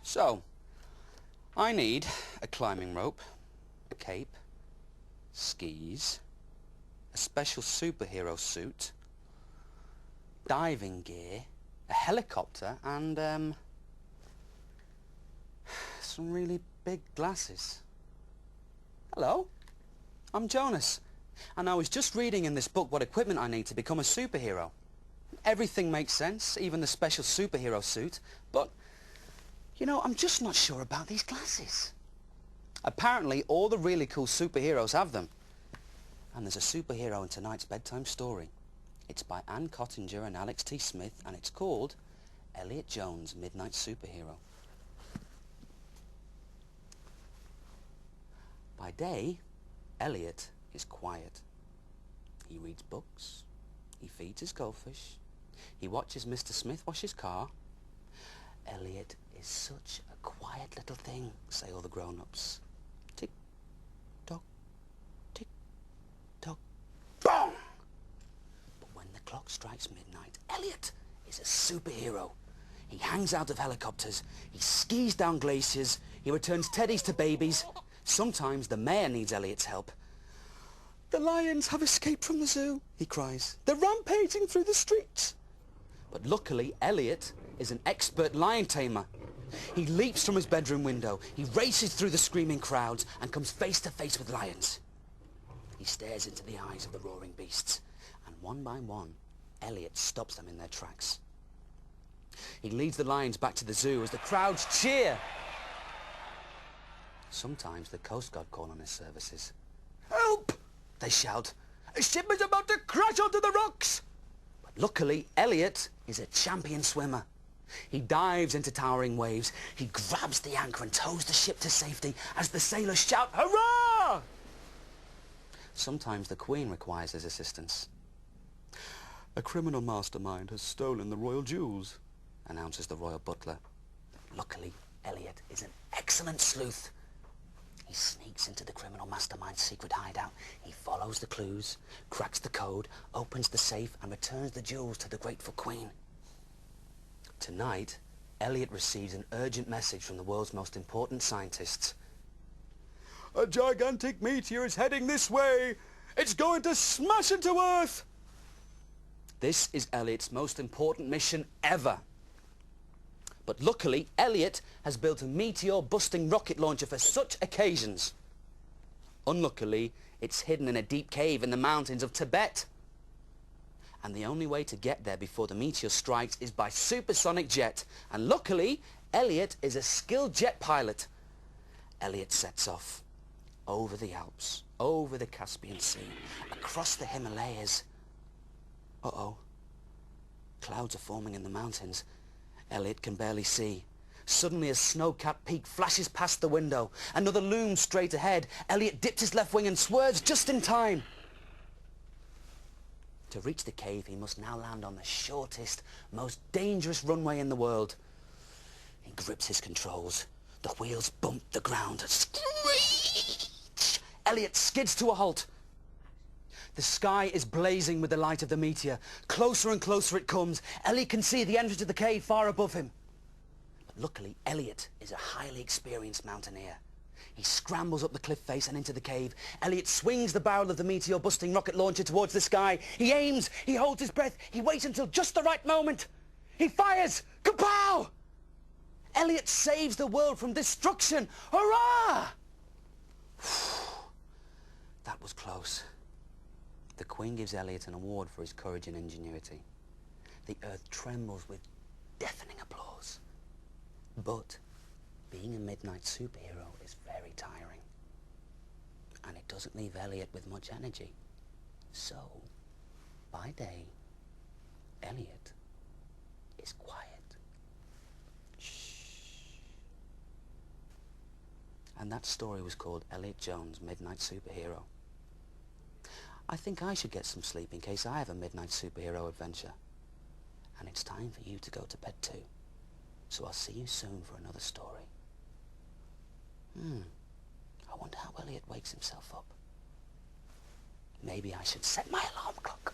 So, I need a climbing rope, a cape, skis, a special superhero suit, diving gear, a helicopter, and some really big glasses. Hello, I'm Jonas, and I was just reading in this book what equipment I need to become a superhero. Everything makes sense, even the special superhero suit, but, you know, I'm just not sure about these glasses. Apparently, all the really cool superheroes have them. And there's a superhero in tonight's bedtime story. It's by Anne Cottinger and Alex T. Smith, and it's called Elliot Jones' Midnight Superhero. By day, Elliot is quiet. He reads books, he feeds his goldfish, he watches Mr. Smith wash his car. Elliot is such a quiet little thing, say all the grown-ups. Tick-tock, tick-tock, bong! But when the clock strikes midnight, Elliot is a superhero. He hangs out of helicopters, he skis down glaciers, he returns teddies to babies. Sometimes the mayor needs Elliot's help. "The lions have escaped from the zoo," he cries. "They're rampaging through the streets." But luckily, Elliot is an expert lion tamer. He leaps from his bedroom window, he races through the screaming crowds and comes face to face with lions. He stares into the eyes of the roaring beasts, and one by one, Elliot stops them in their tracks. He leads the lions back to the zoo as the crowds cheer. Sometimes the Coast Guard call on his services. "Help!" they shout. "A ship is about to crash onto the rocks!" But luckily, Elliot is a champion swimmer. He dives into towering waves. He grabs the anchor and tows the ship to safety as the sailors shout, "Hurrah!" Sometimes the Queen requires his assistance. "A criminal mastermind has stolen the royal jewels," announces the royal butler. Luckily, Elliot is an excellent sleuth. He sneaks into the criminal mastermind's secret hideout. He follows the clues, cracks the code, opens the safe, and returns the jewels to the grateful Queen. Tonight, Elliot receives an urgent message from the world's most important scientists. "A gigantic meteor is heading this way. It's going to smash into Earth!" This is Elliot's most important mission ever. But luckily, Elliot has built a meteor-busting rocket launcher for such occasions. Unluckily, it's hidden in a deep cave in the mountains of Tibet. And the only way to get there before the meteor strikes is by supersonic jet. And luckily, Elliot is a skilled jet pilot. Elliot sets off over the Alps, over the Caspian Sea, across the Himalayas. Uh-oh. Clouds are forming in the mountains. Elliot can barely see. Suddenly a snow-capped peak flashes past the window. Another looms straight ahead. Elliot dips his left wing and swerves just in time. To reach the cave, he must now land on the shortest, most dangerous runway in the world. He grips his controls. The wheels bump the ground. Screech! Elliot skids to a halt. The sky is blazing with the light of the meteor. Closer and closer it comes. Elliot can see the entrance to the cave far above him. But luckily, Elliot is a highly experienced mountaineer. He scrambles up the cliff face and into the cave. Elliot swings the barrel of the meteor-busting rocket launcher towards the sky. He aims. He holds his breath. He waits until just the right moment. He fires. Kapow! Elliot saves the world from destruction. Hurrah! That was close. The Queen gives Elliot an award for his courage and ingenuity. The earth trembles with deafening applause. But being a midnight superhero is very tiring. And it doesn't leave Elliot with much energy. So, by day, Elliot is quiet. Shh. And that story was called Elliot Jones' Midnight Superhero. I think I should get some sleep in case I have a midnight superhero adventure. And it's time for you to go to bed too. So I'll see you soon for another story. I wonder how Elliot wakes himself up. Maybe I should set my alarm clock.